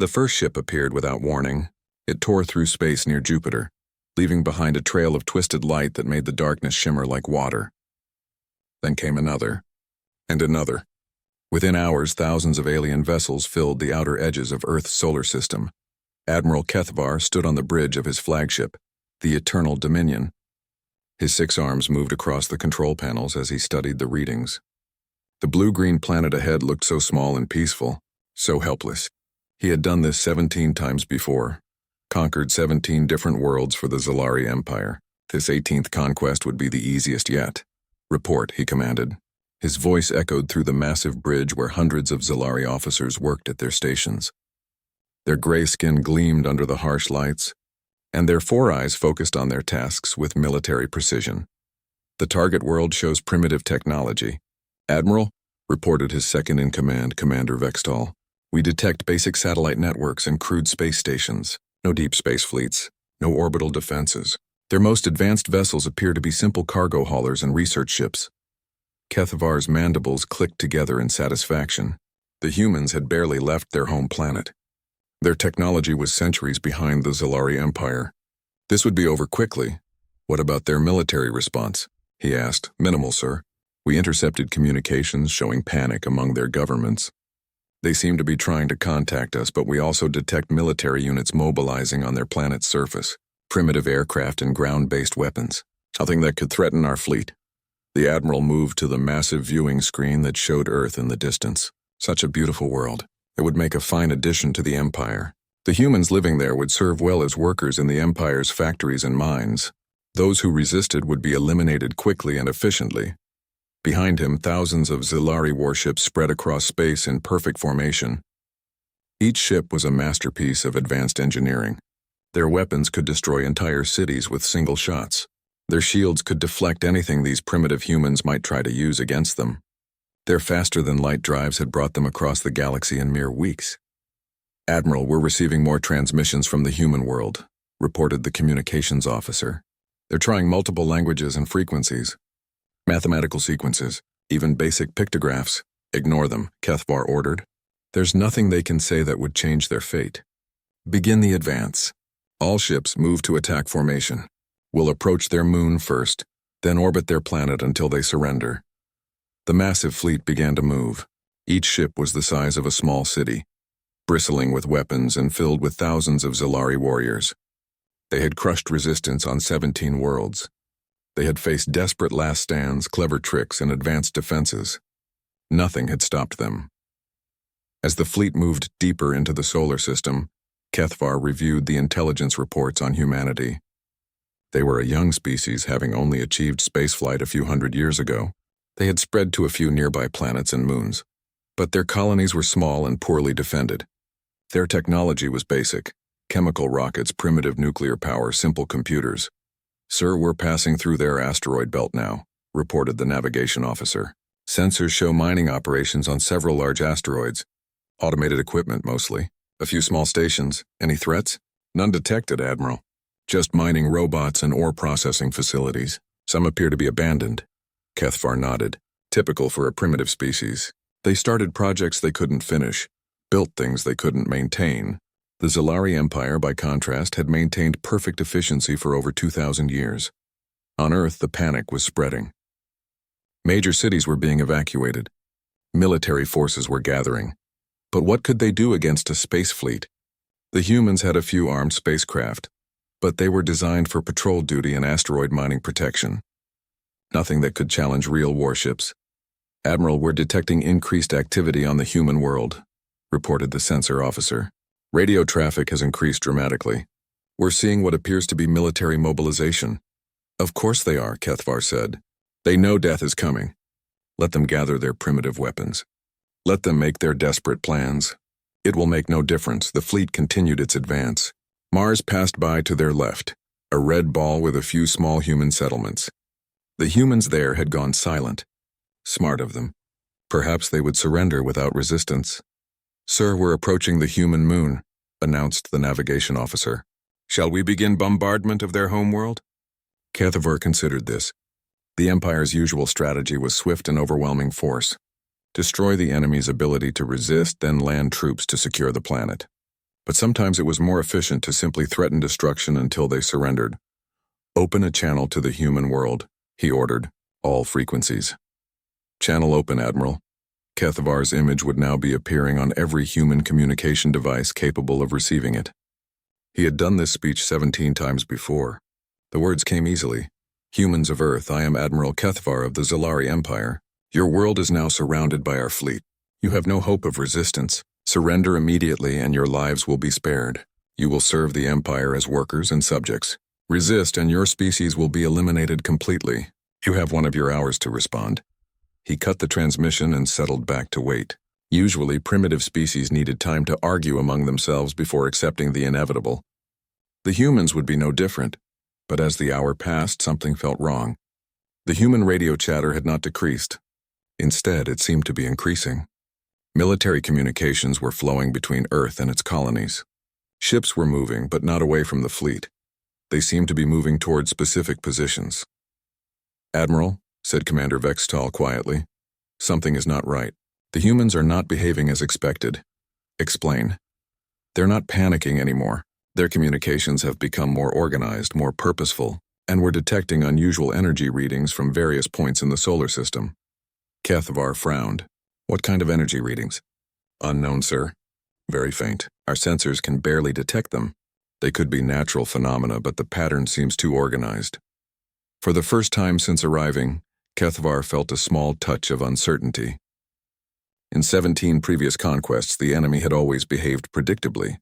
The first ship appeared without warning. It tore through space near Jupiter, leaving behind a trail of twisted light that made the darkness shimmer like water. Then came another, and another. Within hours, thousands of alien vessels filled the outer edges of Earth's solar system. Admiral Kethvar stood on the bridge of his flagship, the Eternal Dominion. His 6 arms moved across the control panels as he studied the readings. The blue-green planet ahead looked so small and peaceful, so helpless. He had done this 17 times before, conquered 17 different worlds for the Zalari Empire. This 18th conquest would be the easiest yet. "Report," he commanded. His voice echoed through the massive bridge where hundreds of Zalari officers worked at their stations. Their gray skin gleamed under the harsh lights, and their 4 eyes focused on their tasks with military precision. "The target world shows primitive technology." "Admiral," reported his second-in-command, Commander Vextall, "we detect basic satellite networks and crude space stations. No deep space fleets, no orbital defenses. Their most advanced vessels appear to be simple cargo haulers and research ships." Kethvar's mandibles clicked together in satisfaction. The humans had barely left their home planet. Their technology was centuries behind the Zalari Empire. This would be over quickly. "What about their military response?" he asked. "Minimal, sir. We intercepted communications showing panic among their governments. They seem to be trying to contact us, but we also detect military units mobilizing on their planet's surface, primitive aircraft and ground-based weapons. Nothing that could threaten our fleet." The Admiral moved to the massive viewing screen that showed Earth in the distance. Such a beautiful world. It would make a fine addition to the Empire. The humans living there would serve well as workers in the Empire's factories and mines. Those who resisted would be eliminated quickly and efficiently. Behind him, thousands of Zalari warships spread across space in perfect formation. Each ship was a masterpiece of advanced engineering. Their weapons could destroy entire cities with single shots. Their shields could deflect anything these primitive humans might try to use against them. Their faster-than-light drives had brought them across the galaxy in mere weeks. "Admiral, we're receiving more transmissions from the human world," reported the communications officer. "They're trying multiple languages and frequencies. Mathematical sequences, even basic pictographs. Ignore them," Kethvar ordered. "There's nothing they can say that would change their fate. Begin the advance. All ships move to attack formation. We'll approach their moon first, then orbit their planet until they surrender." The massive fleet began to move. Each ship was the size of a small city, bristling with weapons and filled with thousands of Zalari warriors. They had crushed resistance on 17 worlds. They had faced desperate last stands, clever tricks, and advanced defenses. Nothing had stopped them. As the fleet moved deeper into the solar system, Kethvar reviewed the intelligence reports on humanity. They were a young species, having only achieved spaceflight a few hundred years ago. They had spread to a few nearby planets and moons, but their colonies were small and poorly defended. Their technology was basic: chemical rockets, primitive nuclear power, simple computers. "Sir, we're passing through their asteroid belt now," reported the navigation officer. "Sensors show mining operations on several large asteroids. Automated equipment, mostly. A few small stations. Any threats?" "None detected, Admiral. Just mining robots and ore processing facilities. Some appear to be abandoned." Kethvar nodded. "Typical for a primitive species. They started projects they couldn't finish, built things they couldn't maintain. The Zalari Empire, by contrast, had maintained perfect efficiency for over 2,000 years. On Earth, the panic was spreading. Major cities were being evacuated. Military forces were gathering. But what could they do against a space fleet? The humans had a few armed spacecraft, but they were designed for patrol duty and asteroid mining protection. Nothing that could challenge real warships. "Admiral, we're detecting increased activity on the human world," reported the sensor officer. "Radio traffic has increased dramatically. We're seeing what appears to be military mobilization." "Of course they are," Kethvar said. "They know death is coming. Let them gather their primitive weapons. Let them make their desperate plans. It will make no difference." The fleet continued its advance. Mars passed by to their left, a red ball with a few small human settlements. The humans there had gone silent. Smart of them. Perhaps they would surrender without resistance. "Sir, we're approaching the human moon," announced the navigation officer. "Shall we begin bombardment of their homeworld?" Kethvar considered this. The Empire's usual strategy was swift and overwhelming force. Destroy the enemy's ability to resist, then land troops to secure the planet. But sometimes it was more efficient to simply threaten destruction until they surrendered. "Open a channel to the human world," he ordered, all frequencies. "Channel open, Admiral." Kethavar's image would now be appearing on every human communication device capable of receiving it. He had done this speech 17 times before. The words came easily. "Humans of Earth, I am Admiral Kethavar of the Zalari Empire. Your world is now surrounded by our fleet. You have no hope of resistance. Surrender immediately and your lives will be spared. You will serve the Empire as workers and subjects. Resist and your species will be eliminated completely. You have one of your hours to respond." He cut the transmission and settled back to wait. Usually, primitive species needed time to argue among themselves before accepting the inevitable. The humans would be no different, but as the hour passed, something felt wrong. The human radio chatter had not decreased. Instead, it seemed to be increasing. Military communications were flowing between Earth and its colonies. Ships were moving, but not away from the fleet. They seemed to be moving toward specific positions. "Admiral," said Commander Vextal quietly, "something is not right. The humans are not behaving as expected." "Explain." "They're not panicking anymore. Their communications have become more organized, more purposeful, and we're detecting unusual energy readings from various points in the solar system." Kethavar frowned. "What kind of energy readings?" "Unknown, sir. Very faint. Our sensors can barely detect them. They could be natural phenomena, but the pattern seems too organized." For the first time since arriving, Kethavar felt a small touch of uncertainty. In 17 previous conquests, the enemy had always behaved predictably.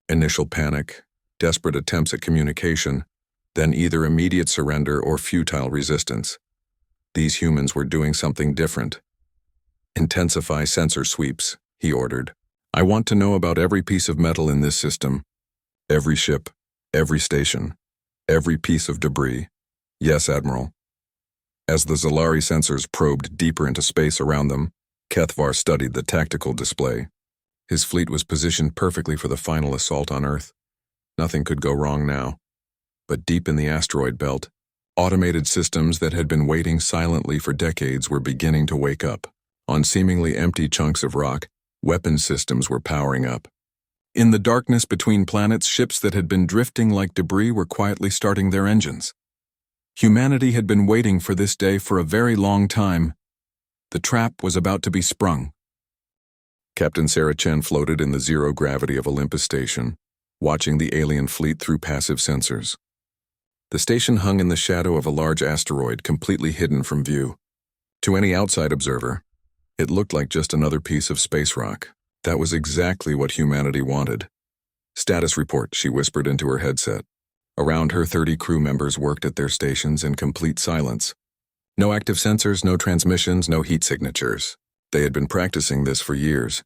Initial panic, desperate attempts at communication, then either immediate surrender or futile resistance. These humans were doing something different. "Intensify sensor sweeps," he ordered. "I want to know about every piece of metal in this system. Every ship, every station, every piece of debris." "Yes, Admiral." As the Zalari sensors probed deeper into space around them, Kethavar studied the tactical display. His fleet was positioned perfectly for the final assault on Earth. Nothing could go wrong now. But deep in the asteroid belt, automated systems that had been waiting silently for decades were beginning to wake up. On seemingly empty chunks of rock, weapon systems were powering up. In the darkness between planets, ships that had been drifting like debris were quietly starting their engines. Humanity had been waiting for this day for a very long time. The trap was about to be sprung. Captain Sarah Chen floated in the zero gravity of Olympus Station, watching the alien fleet through passive sensors. The station hung in the shadow of a large asteroid, completely hidden from view. To any outside observer, it looked like just another piece of space rock. That was exactly what humanity wanted. "Status report," she whispered into her headset. Around her, 30 crew members worked at their stations in complete silence. No active sensors, no transmissions, no heat signatures. They had been practicing this for years.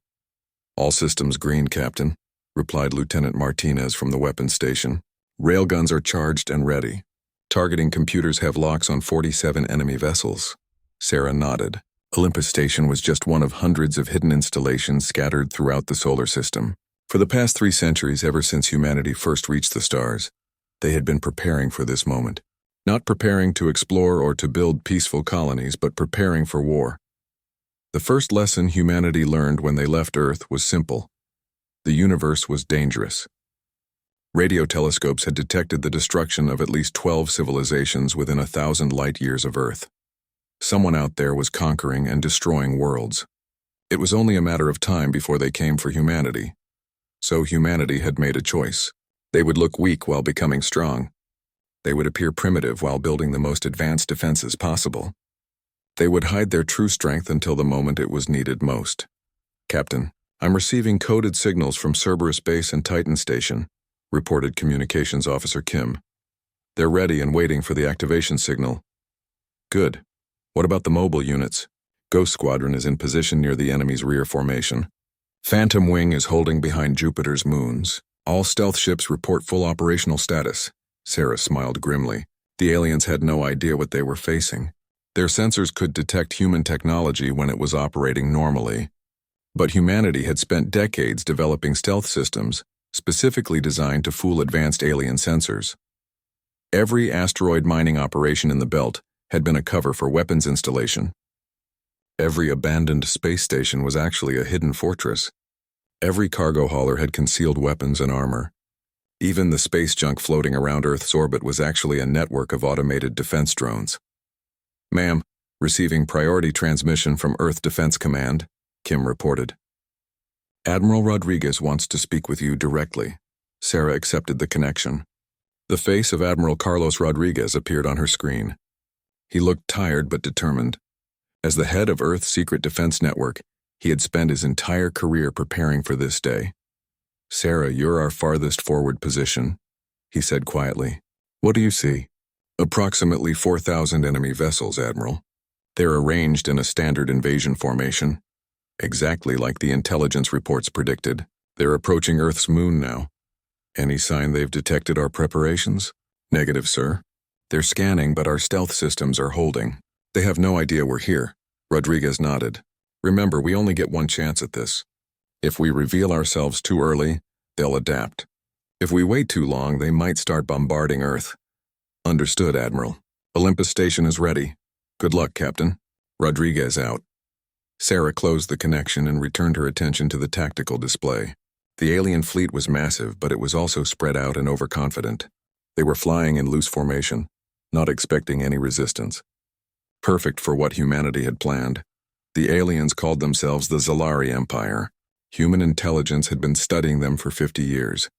"All systems green, Captain," replied Lieutenant Martinez from the weapons station. "Railguns are charged and ready. Targeting computers have locks on 47 enemy vessels." Sarah nodded. Olympus Station was just one of hundreds of hidden installations scattered throughout the solar system. For the past 3 centuries, ever since humanity first reached the stars, they had been preparing for this moment. Not preparing to explore or to build peaceful colonies, but preparing for war. The first lesson humanity learned when they left Earth was simple. The universe was dangerous. Radio telescopes had detected the destruction of at least 12 civilizations within 1,000 light-years of Earth. Someone out there was conquering and destroying worlds. It was only a matter of time before they came for humanity. So humanity had made a choice. They would look weak while becoming strong. They would appear primitive while building the most advanced defenses possible. They would hide their true strength until the moment it was needed most. "Captain, I'm receiving coded signals from Cerberus Base and Titan Station," reported Communications Officer Kim. "They're ready and waiting for the activation signal." "Good. What about the mobile units?" "Ghost Squadron is in position near the enemy's rear formation. Phantom Wing is holding behind Jupiter's moons. All stealth ships report full operational status." Sarah smiled grimly. The aliens had no idea what they were facing. Their sensors could detect human technology when it was operating normally. But humanity had spent decades developing stealth systems, specifically designed to fool advanced alien sensors. Every asteroid mining operation in the belt had been a cover for weapons installation. Every abandoned space station was actually a hidden fortress. Every cargo hauler had concealed weapons and armor. Even the space junk floating around Earth's orbit was actually a network of automated defense drones. "Ma'am, receiving priority transmission from Earth Defense Command," Kim reported. "Admiral Rodriguez wants to speak with you directly." Sarah accepted the connection. The face of Admiral Carlos Rodriguez appeared on her screen. He looked tired but determined. As the head of Earth's secret defense network, he had spent his entire career preparing for this day. "Sarah, you're our farthest forward position," he said quietly. "What do you see?" "Approximately 4,000 enemy vessels, Admiral. They're arranged in a standard invasion formation. Exactly like the intelligence reports predicted. They're approaching Earth's moon now. Any sign they've detected our preparations?" "Negative, sir. They're scanning, but our stealth systems are holding. They have no idea we're here." Rodriguez nodded. "Remember, we only get one chance at this. If we reveal ourselves too early, they'll adapt. If we wait too long, they might start bombarding Earth." "Understood, Admiral. Olympus Station is ready. Good luck, Captain." Rodriguez out. Sarah closed the connection and returned her attention to the tactical display. The alien fleet was massive, but it was also spread out and overconfident. They were flying in loose formation, not expecting any resistance. Perfect for what humanity had planned. The aliens called themselves the Zalari Empire. Human intelligence had been studying them for 50 years,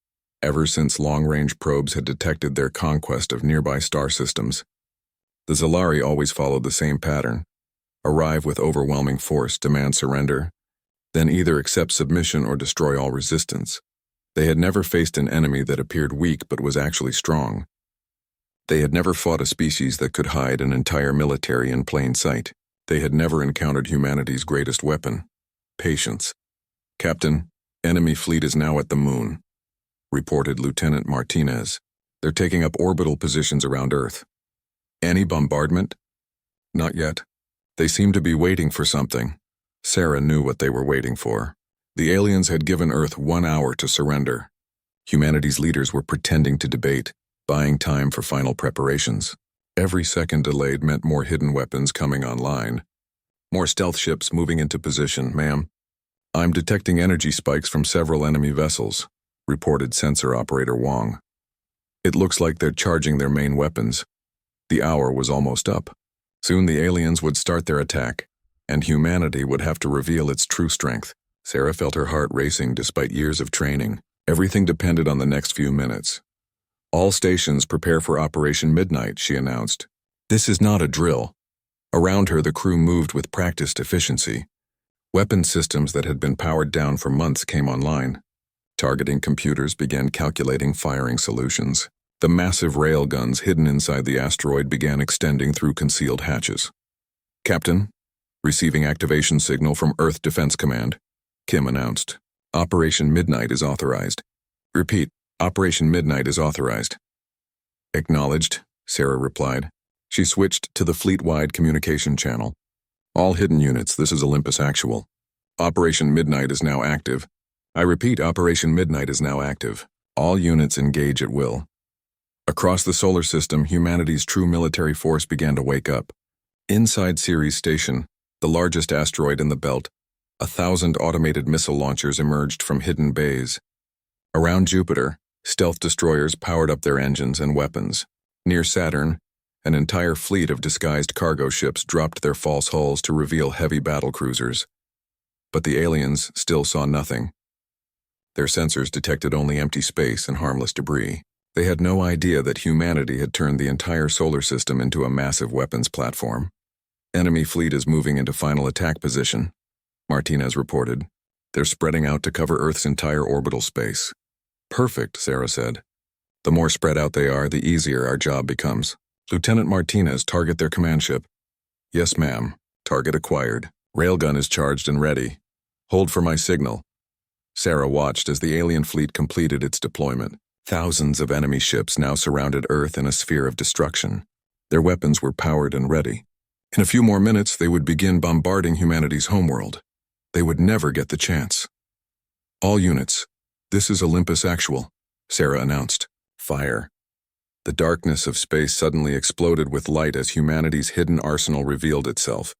ever since long-range probes had detected their conquest of nearby star systems. The Zalari always followed the same pattern: arrive with overwhelming force, demand surrender, then either accept submission or destroy all resistance. They had never faced an enemy that appeared weak but was actually strong. They had never fought a species that could hide an entire military in plain sight. They had never encountered humanity's greatest weapon: patience. "Captain, enemy fleet is now at the moon," reported Lieutenant Martinez. "They're taking up orbital positions around Earth." "Any bombardment?" "Not yet. They seem to be waiting for something." Sarah knew what they were waiting for. The aliens had given Earth 1 hour to surrender. Humanity's leaders were pretending to debate, buying time for final preparations. Every second delayed meant more hidden weapons coming online. "More stealth ships moving into position, ma'am." "I'm detecting energy spikes from several enemy vessels," reported Sensor Operator Wong. "It looks like they're charging their main weapons." The hour was almost up. Soon the aliens would start their attack, and humanity would have to reveal its true strength. Sarah felt her heart racing despite years of training. Everything depended on the next few minutes. "All stations prepare for Operation Midnight," she announced. This is not a drill. Around her, the crew moved with practiced efficiency. Weapon systems that had been powered down for months came online. Targeting computers began calculating firing solutions. The massive railguns hidden inside the asteroid began extending through concealed hatches. "Captain, receiving activation signal from Earth Defense Command," Kim announced. "Operation Midnight is authorized." "Repeat, Operation Midnight is authorized." "Acknowledged," Sarah replied. She switched to the fleet-wide communication channel. "All hidden units, this is Olympus Actual. Operation Midnight is now active. I repeat, Operation Midnight is now active. All units engage at will." Across the solar system, humanity's true military force began to wake up. Inside Ceres Station, the largest asteroid in the belt, 1,000 automated missile launchers emerged from hidden bays. Around Jupiter, stealth destroyers powered up their engines and weapons. Near Saturn, an entire fleet of disguised cargo ships dropped their false hulls to reveal heavy battle cruisers. But the aliens still saw nothing. Their sensors detected only empty space and harmless debris. They had no idea that humanity had turned the entire solar system into a massive weapons platform. "Enemy fleet is moving into final attack position," Martinez reported. "They're spreading out to cover Earth's entire orbital space." "Perfect," Sarah said. "The more spread out they are, the easier our job becomes." "Lieutenant Martinez, target their command ship." "Yes, ma'am. Target acquired. Railgun is charged and ready. Hold for my signal." Sarah watched as the alien fleet completed its deployment. Thousands of enemy ships now surrounded Earth in a sphere of destruction. Their weapons were powered and ready. In a few more minutes, they would begin bombarding humanity's homeworld. They would never get the chance. "All units, this is Olympus Actual," Sarah announced. Fire. The darkness of space suddenly exploded with light as humanity's hidden arsenal revealed itself.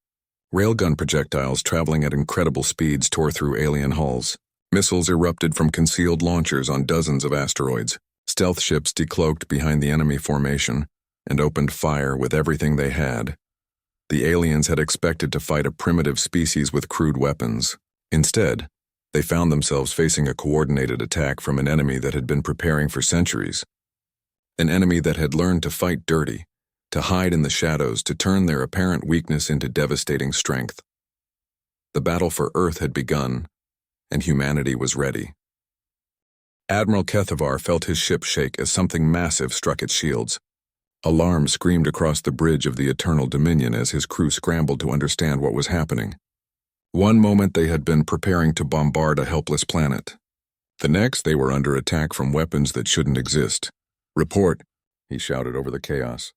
Railgun projectiles traveling at incredible speeds tore through alien hulls. Missiles erupted from concealed launchers on dozens of asteroids. Stealth ships decloaked behind the enemy formation and opened fire with everything they had. The aliens had expected to fight a primitive species with crude weapons. Instead, they found themselves facing a coordinated attack from an enemy that had been preparing for centuries. An enemy that had learned to fight dirty, to hide in the shadows, to turn their apparent weakness into devastating strength. The battle for Earth had begun, and humanity was ready. Admiral Kethavar felt his ship shake as something massive struck its shields. Alarm screamed across the bridge of the Eternal Dominion as his crew scrambled to understand what was happening. One moment they had been preparing to bombard a helpless planet. The next they were under attack from weapons that shouldn't exist. "Report," he shouted over the chaos.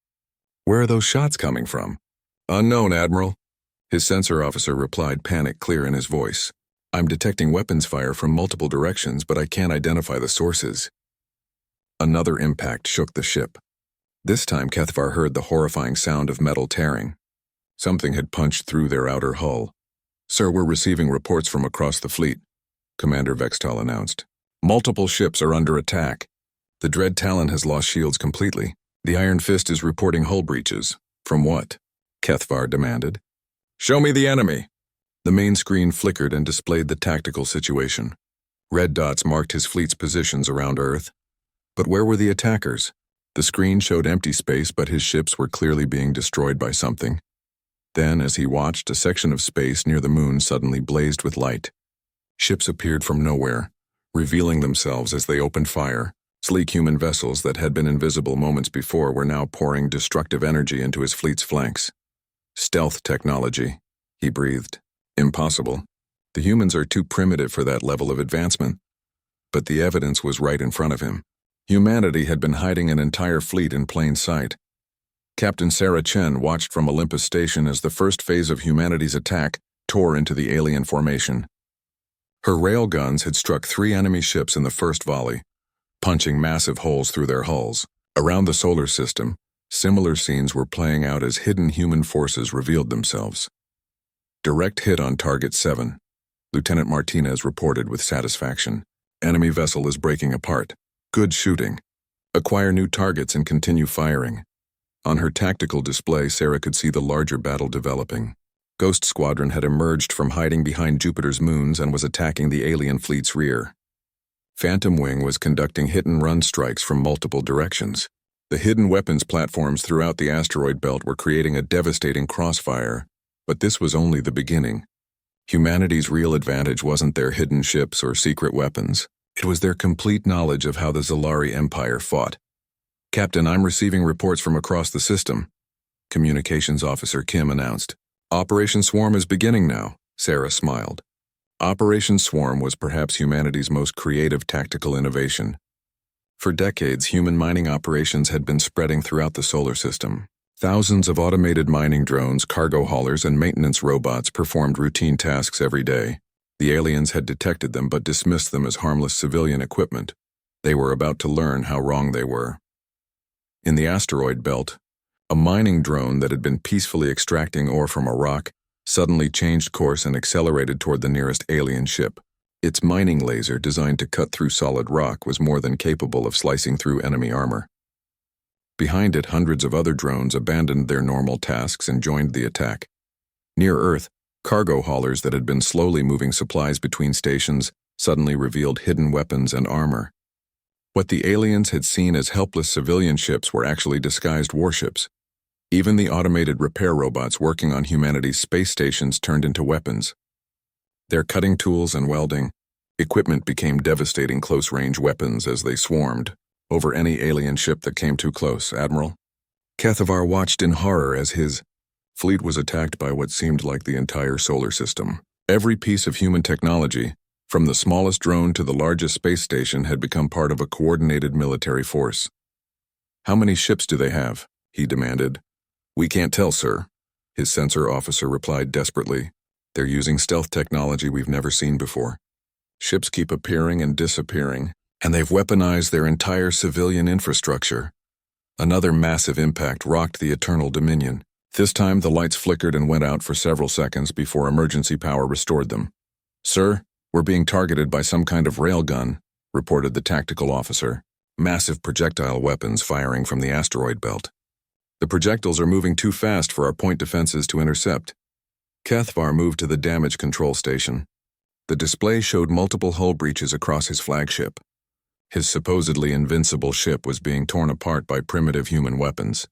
"Where are those shots coming from?" "Unknown, Admiral." His sensor officer replied, panic clear in his voice. "I'm detecting weapons fire from multiple directions, but I can't identify the sources." Another impact shook the ship. This time Kethavar heard the horrifying sound of metal tearing. Something had punched through their outer hull. "Sir, we're receiving reports from across the fleet," Commander Vextal announced. "Multiple ships are under attack. The Dread Talon has lost shields completely. The Iron Fist is reporting hull breaches." "From what?" Kethavar demanded. "Show me the enemy." The main screen flickered and displayed the tactical situation. Red dots marked his fleet's positions around Earth. But where were the attackers? The screen showed empty space, but his ships were clearly being destroyed by something. Then, as he watched, a section of space near the moon suddenly blazed with light. Ships appeared from nowhere, revealing themselves as they opened fire. Sleek human vessels that had been invisible moments before were now pouring destructive energy into his fleet's flanks. "Stealth technology," he breathed. "Impossible. The humans are too primitive for that level of advancement." But the evidence was right in front of him. Humanity had been hiding an entire fleet in plain sight. Captain Sarah Chen watched from Olympus Station as the first phase of humanity's attack tore into the alien formation. Her railguns had struck 3 enemy ships in the first volley, punching massive holes through their hulls. Around the solar system, similar scenes were playing out as hidden human forces revealed themselves. "Direct hit on Target 7, Lieutenant Martinez reported with satisfaction. "Enemy vessel is breaking apart. Good shooting. Acquire new targets and continue firing." On her tactical display, Sarah could see the larger battle developing. Ghost Squadron had emerged from hiding behind Jupiter's moons and was attacking the alien fleet's rear. Phantom Wing was conducting hit-and-run strikes from multiple directions. The hidden weapons platforms throughout the asteroid belt were creating a devastating crossfire, but this was only the beginning. Humanity's real advantage wasn't their hidden ships or secret weapons. It was their complete knowledge of how the Zalari Empire fought. "Captain, I'm receiving reports from across the system," Communications Officer Kim announced. "Operation Swarm is beginning now," Sarah smiled. Operation Swarm was perhaps humanity's most creative tactical innovation. For decades, human mining operations had been spreading throughout the solar system. Thousands of automated mining drones, cargo haulers, and maintenance robots performed routine tasks every day. The aliens had detected them but dismissed them as harmless civilian equipment. They were about to learn how wrong they were. In the asteroid belt, a mining drone that had been peacefully extracting ore from a rock suddenly changed course and accelerated toward the nearest alien ship. Its mining laser, designed to cut through solid rock, was more than capable of slicing through enemy armor. Behind it, hundreds of other drones abandoned their normal tasks and joined the attack. Near Earth, cargo haulers that had been slowly moving supplies between stations suddenly revealed hidden weapons and armor. What the aliens had seen as helpless civilian ships were actually disguised warships. Even the automated repair robots working on humanity's space stations turned into weapons. Their cutting tools and welding equipment became devastating close-range weapons as they swarmed over any alien ship that came too close. "Admiral." Kethavar watched in horror as his fleet was attacked by what seemed like the entire solar system. Every piece of human technology, from the smallest drone to the largest space station, had become part of a coordinated military force. "How many ships do they have?" he demanded. "We can't tell, sir," his sensor officer replied desperately. "They're using stealth technology we've never seen before. Ships keep appearing and disappearing, and they've weaponized their entire civilian infrastructure." Another massive impact rocked the Eternal Dominion. This time the lights flickered and went out for several seconds before emergency power restored them. "Sir," "We're being targeted by some kind of railgun," reported the tactical officer. "Massive projectile weapons firing from the asteroid belt. The projectiles are moving too fast for our point defenses to intercept." Kethvar moved to the damage control station. The display showed multiple hull breaches across his flagship. His supposedly invincible ship was being torn apart by primitive human weapons.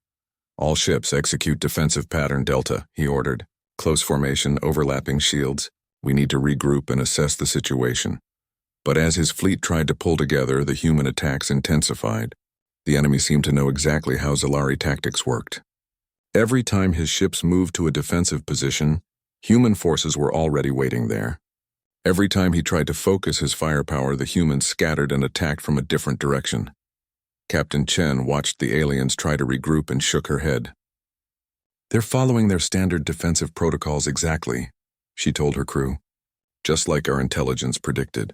"All ships execute defensive pattern Delta," he ordered. "Close formation, overlapping shields. We need to regroup and assess the situation." But as his fleet tried to pull together, the human attacks intensified. The enemy seemed to know exactly how Zalari tactics worked. Every time his ships moved to a defensive position, human forces were already waiting there. Every time he tried to focus his firepower, the humans scattered and attacked from a different direction. Captain Chen watched the aliens try to regroup and shook her head. "They're following their standard defensive protocols exactly," she told her crew. "Just like our intelligence predicted.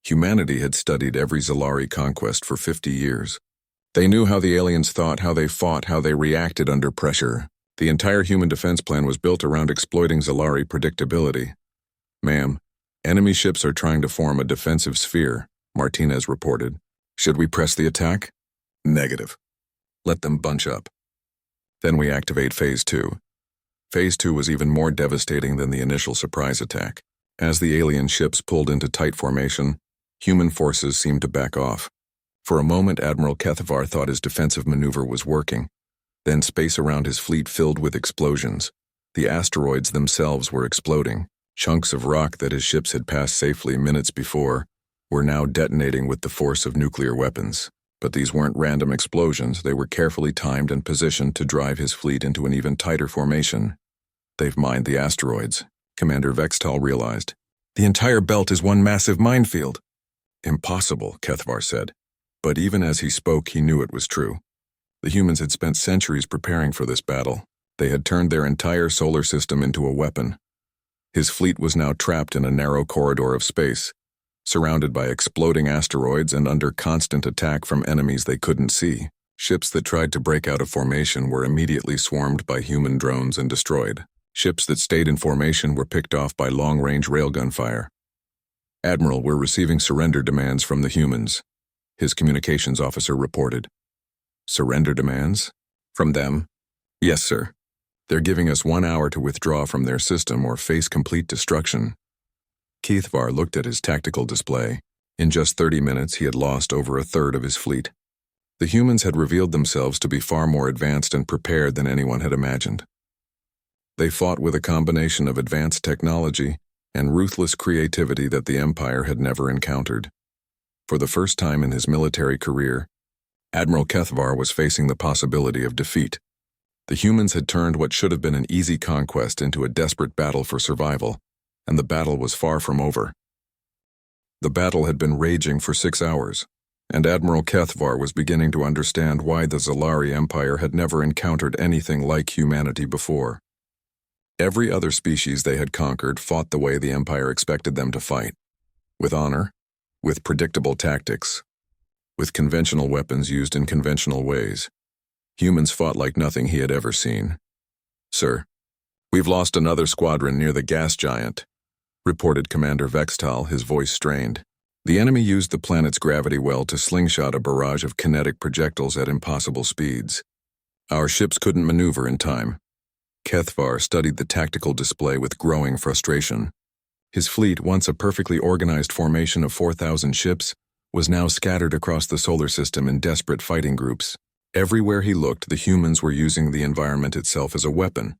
Humanity had studied every Zalari conquest for 50 years. They knew how the aliens thought, how they fought, how they reacted under pressure. The entire human defense plan was built around exploiting Zalari predictability." "Ma'am, enemy ships are trying to form a defensive sphere," Martinez reported. "Should we press the attack?" "Negative. Let them bunch up. Then we activate Phase 2. Phase 2 was even more devastating than the initial surprise attack. As the alien ships pulled into tight formation, human forces seemed to back off. For a moment, Admiral Kethvar thought his defensive maneuver was working. Then space around his fleet filled with explosions. The asteroids themselves were exploding. Chunks of rock that his ships had passed safely minutes before were now detonating with the force of nuclear weapons. But these weren't random explosions, they were carefully timed and positioned to drive his fleet into an even tighter formation. "They've mined the asteroids," Commander Vextal realized. "The entire belt is one massive minefield." "Impossible," Kethvar said. But even as he spoke, he knew it was true. The humans had spent centuries preparing for this battle. They had turned their entire solar system into a weapon. His fleet was now trapped in a narrow corridor of space, surrounded by exploding asteroids and under constant attack from enemies they couldn't see. Ships that tried to break out of formation were immediately swarmed by human drones and destroyed. Ships that stayed in formation were picked off by long-range railgun fire. "Admiral, we're receiving surrender demands from the humans," his communications officer reported. "Surrender demands? From them?" "Yes, sir. They're giving us 1 hour to withdraw from their system or face complete destruction." Kethvar looked at his tactical display. In just 30 minutes, he had lost over a third of his fleet. The humans had revealed themselves to be far more advanced and prepared than anyone had imagined. They fought with a combination of advanced technology and ruthless creativity that the Empire had never encountered. For the first time in his military career, Admiral Kethvar was facing the possibility of defeat. The humans had turned what should have been an easy conquest into a desperate battle for survival, and the battle was far from over. The battle had been raging for 6 hours, and Admiral Kethvar was beginning to understand why the Zalari Empire had never encountered anything like humanity before. Every other species they had conquered fought the way the Empire expected them to fight, with honor, with predictable tactics, with conventional weapons used in conventional ways. Humans fought like nothing he had ever seen. "Sir, we've lost another squadron near the gas giant," reported Commander Vextal, his voice strained. "The enemy used the planet's gravity well to slingshot a barrage of kinetic projectiles at impossible speeds. Our ships couldn't maneuver in time." Kethvar studied the tactical display with growing frustration. His fleet, once a perfectly organized formation of 4,000 ships, was now scattered across the solar system in desperate fighting groups. Everywhere he looked, the humans were using the environment itself as a weapon.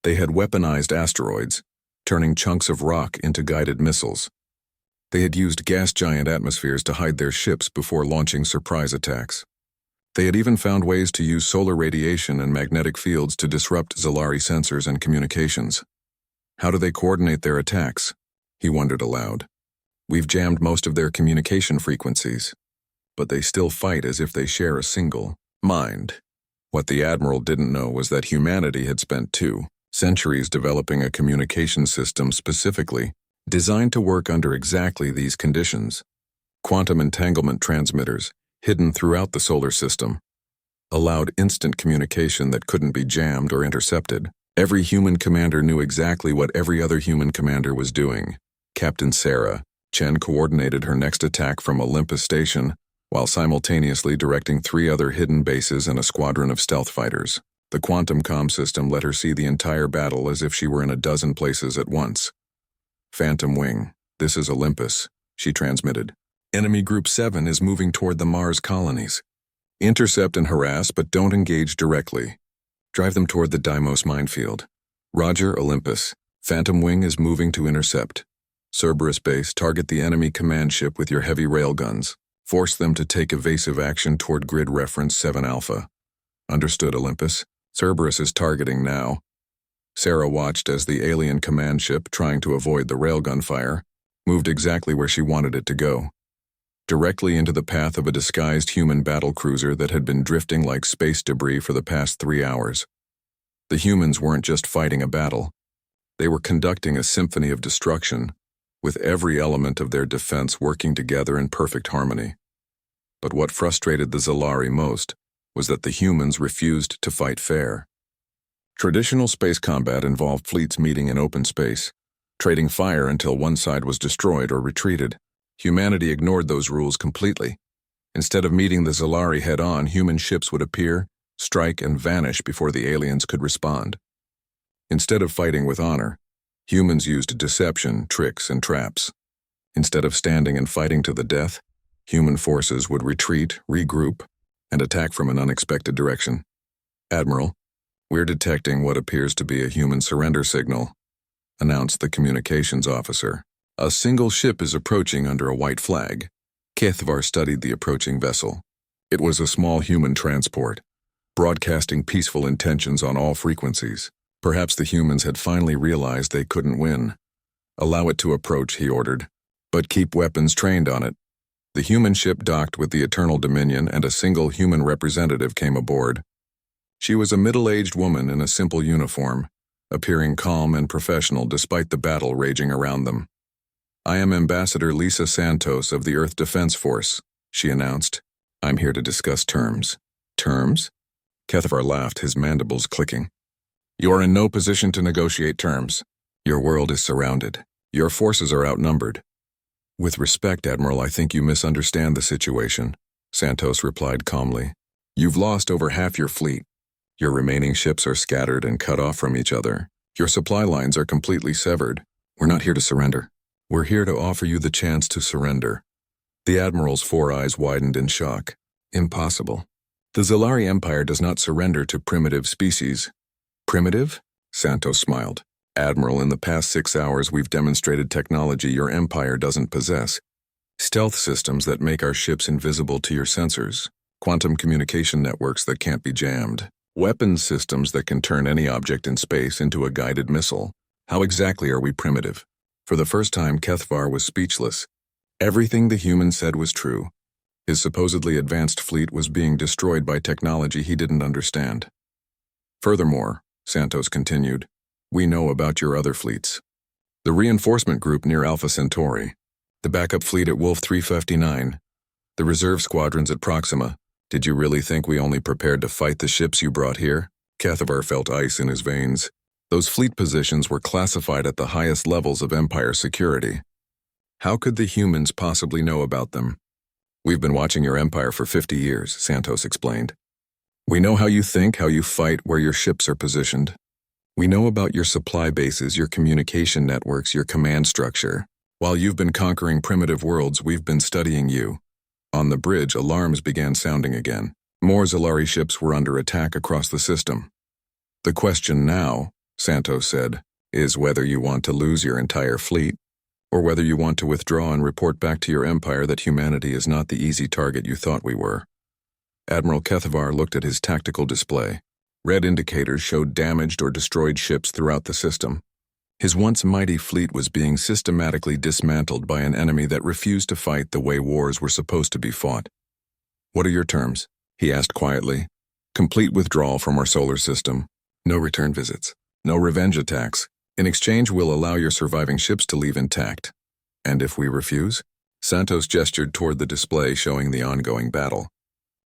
They had weaponized asteroids, turning chunks of rock into guided missiles. They had used gas giant atmospheres to hide their ships before launching surprise attacks. They had even found ways to use solar radiation and magnetic fields to disrupt Zalari sensors and communications. How do they coordinate their attacks? He wondered aloud. We've jammed most of their communication frequencies, but they still fight as if they share a single mind. What the Admiral didn't know was that humanity had spent 2 centuries developing a communication system specifically designed to work under exactly these conditions. Quantum entanglement transmitters, hidden throughout the solar system, allowed instant communication that couldn't be jammed or intercepted. Every human commander knew exactly what every other human commander was doing. Captain Sarah, Chen coordinated her next attack from Olympus Station, while simultaneously directing 3 other hidden bases and a squadron of stealth fighters. The quantum comm system let her see the entire battle as if she were in a dozen places at once. Phantom Wing, this is Olympus, she transmitted. Enemy Group 7 is moving toward the Mars colonies. Intercept and harass, but don't engage directly. Drive them toward the Deimos minefield. Roger, Olympus. Phantom Wing is moving to intercept. Cerberus Base, target the enemy command ship with your heavy railguns. Force them to take evasive action toward grid reference 7 Alpha. Understood, Olympus. Cerberus is targeting now. Sarah watched as the alien command ship, trying to avoid the railgun fire, moved exactly where she wanted it to go. Directly into the path of a disguised human battlecruiser that had been drifting like space debris for the past 3 hours. The humans weren't just fighting a battle. They were conducting a symphony of destruction, with every element of their defense working together in perfect harmony. But what frustrated the Zalari most was that the humans refused to fight fair. Traditional space combat involved fleets meeting in open space, trading fire until one side was destroyed or retreated. Humanity ignored those rules completely. Instead of meeting the Zalari head-on, human ships would appear, strike, and vanish before the aliens could respond. Instead of fighting with honor, humans used deception, tricks, and traps. Instead of standing and fighting to the death, human forces would retreat, regroup, and attack from an unexpected direction. Admiral, we're detecting what appears to be a human surrender signal, announced the communications officer. A single ship is approaching under a white flag. Kethvar studied the approaching vessel. It was a small human transport, broadcasting peaceful intentions on all frequencies. Perhaps the humans had finally realized they couldn't win. Allow it to approach, he ordered, but keep weapons trained on it. The human ship docked with the Eternal Dominion, and a single human representative came aboard. She was a middle-aged woman in a simple uniform, appearing calm and professional despite the battle raging around them. I am Ambassador Lisa Santos of the Earth Defense Force, she announced. I'm here to discuss terms. Terms? Kethvar laughed, his mandibles clicking. You're in no position to negotiate terms. Your world is surrounded. Your forces are outnumbered. With respect, Admiral, I think you misunderstand the situation, Santos replied calmly. You've lost over half your fleet. Your remaining ships are scattered and cut off from each other. Your supply lines are completely severed. We're not here to surrender. We're here to offer you the chance to surrender. The Admiral's 4 eyes widened in shock. Impossible. The Zalari Empire does not surrender to primitive species. Primitive? Santos smiled. Admiral, in the past 6 hours we've demonstrated technology your empire doesn't possess. Stealth systems that make our ships invisible to your sensors. Quantum communication networks that can't be jammed. Weapons systems that can turn any object in space into a guided missile. How exactly are we primitive? For the first time, Kethvar was speechless. Everything the human said was true. His supposedly advanced fleet was being destroyed by technology he didn't understand. Furthermore, Santos continued, we know about your other fleets. The reinforcement group near Alpha Centauri, the backup fleet at Wolf 359, the reserve squadrons at Proxima. Did you really think we only prepared to fight the ships you brought here? Kethvar felt ice in his veins. Those fleet positions were classified at the highest levels of Empire security. How could the humans possibly know about them? We've been watching your empire for 50 years, Santos explained. We know how you think, how you fight, where your ships are positioned. We know about your supply bases, your communication networks, your command structure. While you've been conquering primitive worlds, we've been studying you. On the bridge, alarms began sounding again. More Zalari ships were under attack across the system. The question now, Santos said, is whether you want to lose your entire fleet, or whether you want to withdraw and report back to your empire that humanity is not the easy target you thought we were. Admiral Kethvar looked at his tactical display. Red indicators showed damaged or destroyed ships throughout the system. His once mighty fleet was being systematically dismantled by an enemy that refused to fight the way wars were supposed to be fought. What are your terms? He asked quietly. Complete withdrawal from our solar system. No return visits. No revenge attacks. In exchange, we'll allow your surviving ships to leave intact. And if we refuse? Santos gestured toward the display showing the ongoing battle.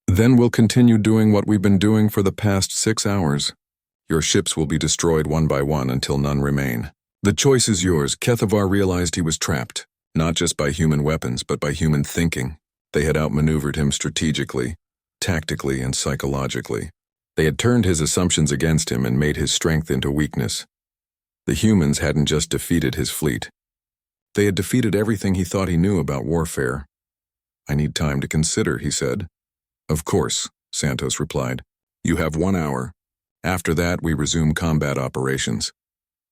Then we'll continue doing what we've been doing for the past 6 hours. Your ships will be destroyed one by one until none remain. The choice is yours. Kethavar realized he was trapped, not just by human weapons, but by human thinking. They had outmaneuvered him strategically, tactically, and psychologically. They had turned his assumptions against him and made his strength into weakness. The humans hadn't just defeated his fleet. They had defeated everything he thought he knew about warfare. "I need time to consider," he said. "Of course," Santos replied. "You have 1 hour. After that, we resume combat operations."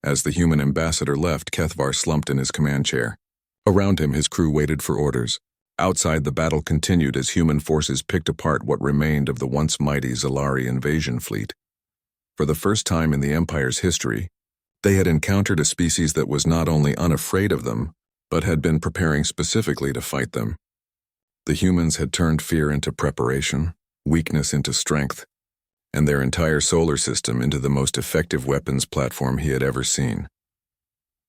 As the human ambassador left, Kethavar slumped in his command chair. Around him, his crew waited for orders. Outside, the battle continued as human forces picked apart what remained of the once mighty Zalari invasion fleet. For the first time in the Empire's history, they had encountered a species that was not only unafraid of them, but had been preparing specifically to fight them. The humans had turned fear into preparation, weakness into strength, and their entire solar system into the most effective weapons platform he had ever seen.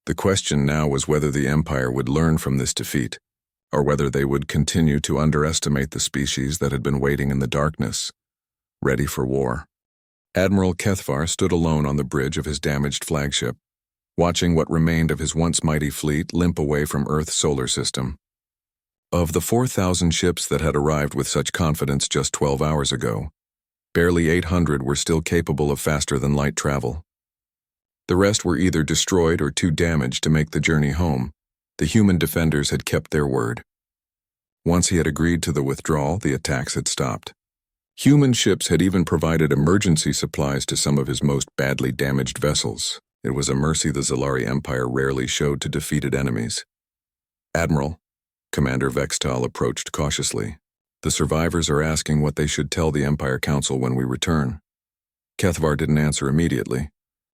The question now was whether the Empire would learn from this defeat, or whether they would continue to underestimate the species that had been waiting in the darkness, ready for war. Admiral Kethavar stood alone on the bridge of his damaged flagship, watching what remained of his once mighty fleet limp away from Earth's solar system. Of the 4,000 ships that had arrived with such confidence just 12 hours ago, barely 800 were still capable of faster-than-light travel. The rest were either destroyed or too damaged to make the journey home. The human defenders had kept their word. Once he had agreed to the withdrawal, the attacks had stopped. Human ships had even provided emergency supplies to some of his most badly damaged vessels. It was a mercy the Zalari Empire rarely showed to defeated enemies. "Admiral," Commander Vextal approached cautiously. "The survivors are asking what they should tell the Empire Council when we return." Kethavar didn't answer immediately.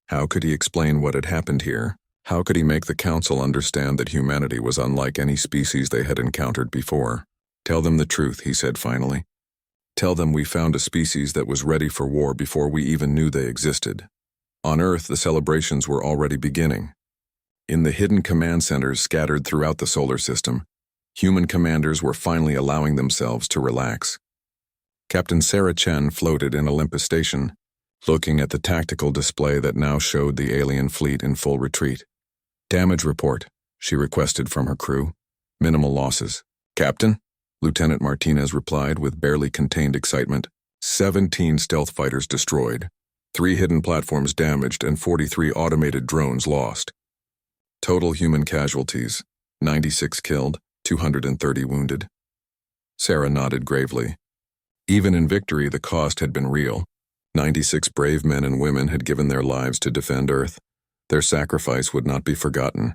How could he explain what had happened here? How could he make the Council understand that humanity was unlike any species they had encountered before? "Tell them the truth," he said finally. "Tell them we found a species that was ready for war before we even knew they existed." On Earth, the celebrations were already beginning. In the hidden command centers scattered throughout the solar system, human commanders were finally allowing themselves to relax. Captain Sarah Chen floated in Olympus Station, looking at the tactical display that now showed the alien fleet in full retreat. "Damage report," she requested from her crew. "Minimal losses." "Captain?" Lieutenant Martinez replied with barely contained excitement. 17 stealth fighters destroyed, 3 hidden platforms damaged, and 43 automated drones lost. Total human casualties, 96 killed, 230 wounded. Sarah nodded gravely. Even in victory, the cost had been real. 96 brave men and women had given their lives to defend Earth. Their sacrifice would not be forgotten.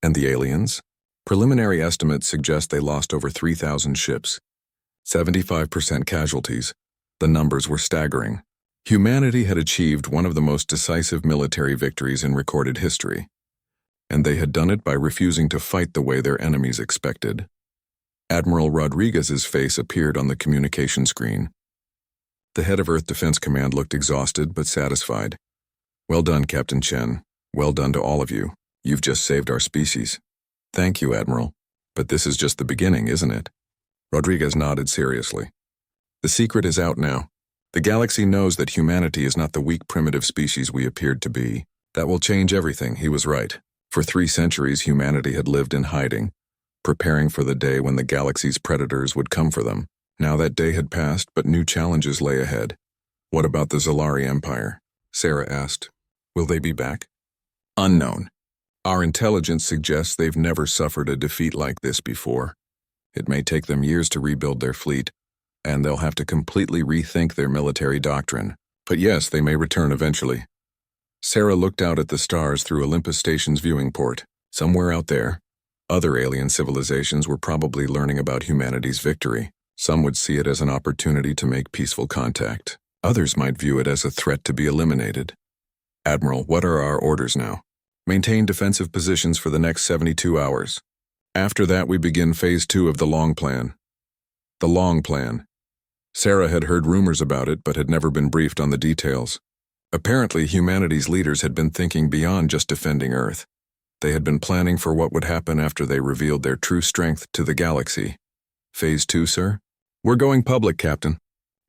And the aliens? Preliminary estimates suggest they lost over 3,000 ships. 75% casualties. The numbers were staggering. Humanity had achieved one of the most decisive military victories in recorded history. And they had done it by refusing to fight the way their enemies expected. Admiral Rodriguez's face appeared on the communication screen. The head of Earth Defense Command looked exhausted but satisfied. "Well done, Captain Chen. Well done to all of you. You've just saved our species." "Thank you, Admiral. But this is just the beginning, isn't it?" Rodriguez nodded seriously. "The secret is out now. The galaxy knows that humanity is not the weak primitive species we appeared to be. That will change everything." He was right. For 3 centuries, humanity had lived in hiding, preparing for the day when the galaxy's predators would come for them. Now that day had passed, but new challenges lay ahead. "What about the Zalari Empire?" Sarah asked. "Will they be back?" "Unknown. Our intelligence suggests they've never suffered a defeat like this before. It may take them years to rebuild their fleet, and they'll have to completely rethink their military doctrine. But yes, they may return eventually." Sarah looked out at the stars through Olympus Station's viewing port. Somewhere out there, other alien civilizations were probably learning about humanity's victory. Some would see it as an opportunity to make peaceful contact. Others might view it as a threat to be eliminated. "Admiral, what are our orders now?" "Maintain defensive positions for the next 72 hours. After that, we begin Phase 2 of the long plan." The long plan. Sarah had heard rumors about it, but had never been briefed on the details. Apparently, humanity's leaders had been thinking beyond just defending Earth. They had been planning for what would happen after they revealed their true strength to the galaxy. "Phase 2, sir?" "We're going public, Captain.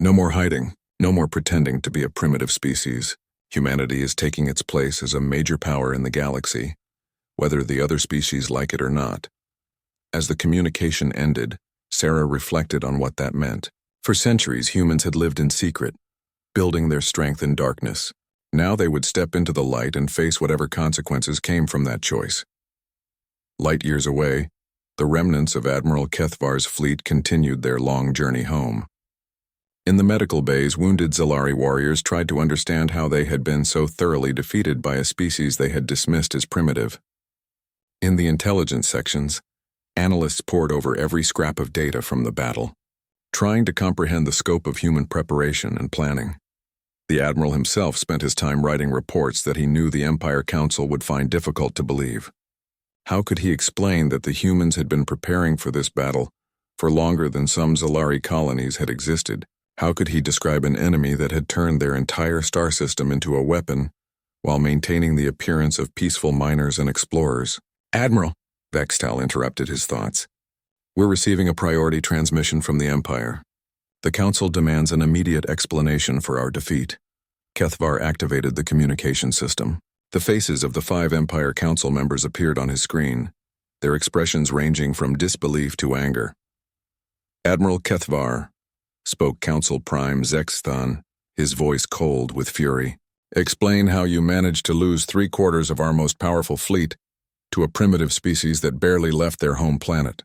No more hiding, no more pretending to be a primitive species. Humanity is taking its place as a major power in the galaxy, whether the other species like it or not. As the communication ended, Sarah reflected on what that meant. For centuries, humans had lived in secret, building their strength in darkness. Now they would step into the light and face whatever consequences came from that choice. Light years away, the remnants of Admiral Kethvar's fleet continued their long journey home. In the medical bays, wounded Zalari warriors tried to understand how they had been so thoroughly defeated by a species they had dismissed as primitive. In the intelligence sections, analysts pored over every scrap of data from the battle, trying to comprehend the scope of human preparation and planning. The Admiral himself spent his time writing reports that he knew the Empire Council would find difficult to believe. How could he explain that the humans had been preparing for this battle for longer than some Zalari colonies had existed? How could he describe an enemy that had turned their entire star system into a weapon while maintaining the appearance of peaceful miners and explorers? "Admiral," Vextal interrupted his thoughts. "We're receiving a priority transmission from the Empire. The Council demands an immediate explanation for our defeat." Kethvar activated the communication system. The faces of the 5 Empire Council members appeared on his screen, their expressions ranging from disbelief to anger. "Admiral Kethvar," spoke Council Prime Zexthan, his voice cold with fury. "Explain how you managed to lose 3/4 of our most powerful fleet to a primitive species that barely left their home planet."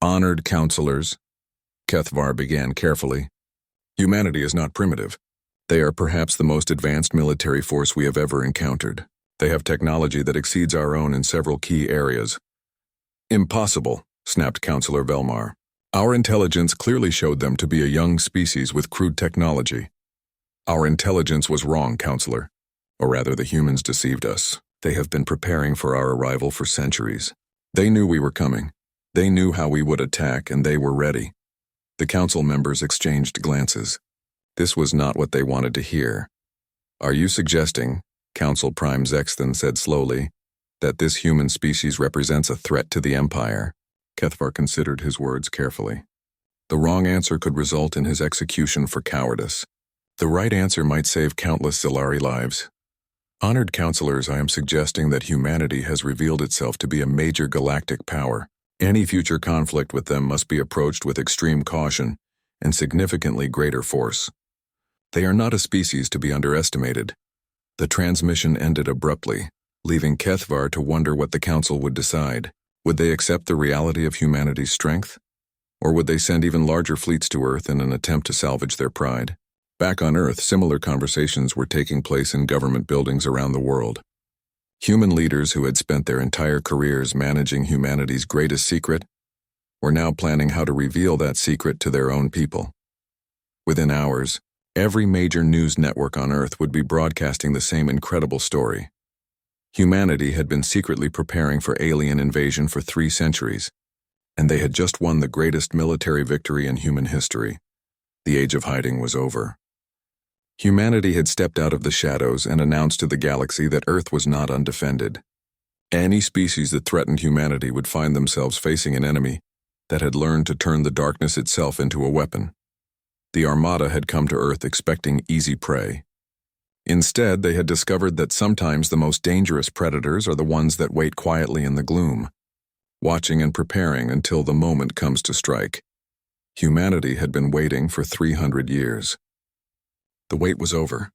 "Honored counselors," Kethvar began carefully, "humanity is not primitive. They are perhaps the most advanced military force we have ever encountered. They have technology that exceeds our own in several key areas." "Impossible," snapped Counselor Velmar. "Our intelligence clearly showed them to be a young species with crude technology." "Our intelligence was wrong, Counselor. Or rather, the humans deceived us. They have been preparing for our arrival for centuries. They knew we were coming. They knew how we would attack, and they were ready." The council members exchanged glances. This was not what they wanted to hear. "Are you suggesting," Council Prime Zexthan said slowly, "that this human species represents a threat to the Empire?" Kethvar considered his words carefully. The wrong answer could result in his execution for cowardice. The right answer might save countless Zalari lives. "Honored counselors, I am suggesting that humanity has revealed itself to be a major galactic power. Any future conflict with them must be approached with extreme caution and significantly greater force. They are not a species to be underestimated." The transmission ended abruptly, leaving Kethvar to wonder what the council would decide. Would they accept the reality of humanity's strength? Or would they send even larger fleets to Earth in an attempt to salvage their pride? Back on Earth, similar conversations were taking place in government buildings around the world. Human leaders who had spent their entire careers managing humanity's greatest secret were now planning how to reveal that secret to their own people. Within hours, every major news network on Earth would be broadcasting the same incredible story. Humanity had been secretly preparing for alien invasion for 3 centuries, and they had just won the greatest military victory in human history. The age of hiding was over. Humanity had stepped out of the shadows and announced to the galaxy that Earth was not undefended. Any species that threatened humanity would find themselves facing an enemy that had learned to turn the darkness itself into a weapon. The Armada had come to Earth expecting easy prey. Instead, they had discovered that sometimes the most dangerous predators are the ones that wait quietly in the gloom, watching and preparing until the moment comes to strike. Humanity had been waiting for 300 years. The wait was over.